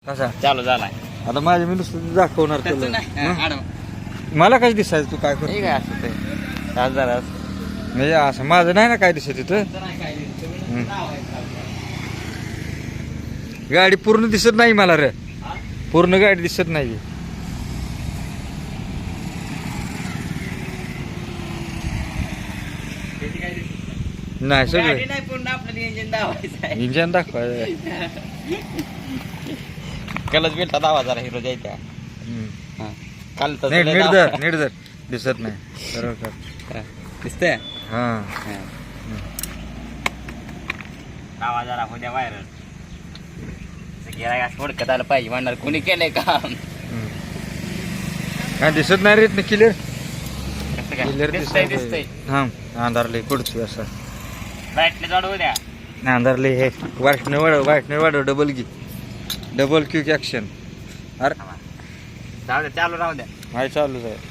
कसा चालू झालाय. आता माझ्या मी नुसतं दाखवणार तसं तुला नाही. हं? आडव. मला काय दिसायचं तू काय करतो ठीक आहे असं ते. तास जरा म्हणजे असं माझं नाही ना काय दिसत तिथं गाडी पूर्ण दिसत नाही मला रे पूर्ण गाडी दिसत नाही नाही सगळं गाडी नाही पूर्ण आपल्याला इंजिन दावायचं आहे. इंजन दाखवाय कलच बिलटा दावा जरा हिरो जायच्या. काल नीट तसं नीट धर नीट धर दिसत नाही बरोबर दिसतंय. हा दावा जरा उद्या व्हायरल गिरायक असं ओळखत आलं पाहिजे म्हणणार कोणी केलंय काम. काय दिसत नाही रे क्लिअर कसं काय क्लिअर दिसतंय दिसतंय. हा अंधारले कुठची असं लाईटने वाढवू द्या. अंधारले हे वाईटने वाढव डबल क्यूक ऍक्शन अरे जाऊ द्या चालू राहू द्या. हाय चालूच आहे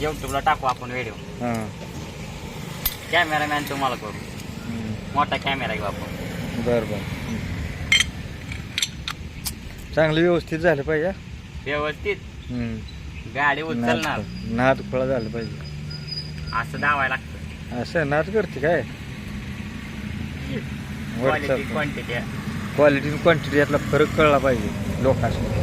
युट्यूबला टाकू आपण व्हिडिओ. हा कॅमेरामॅन तुम्हाला करू मोठा कॅमेरा घेऊ आपण. बर बर चांगलं व्यवस्थित झालं पाहिजे हा. व्यवस्थित हम्म. गाडी उचलणार नाद खुळा झालं पाहिजे असं दावायला लागतं. असं नाद करते काय क्वालिटी क्वांटिटी. क्वालिटी आणि क्वांटिटी यातला फरक कळला पाहिजे लोकांना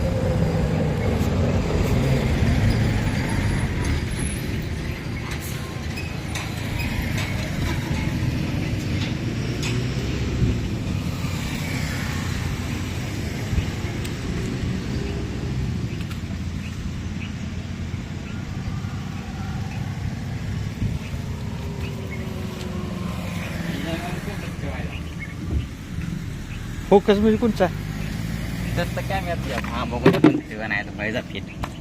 फोकस म्हणजे कोणचा तसं कॅमेरा हा बघून पण नाही तर पाहिजे फिट.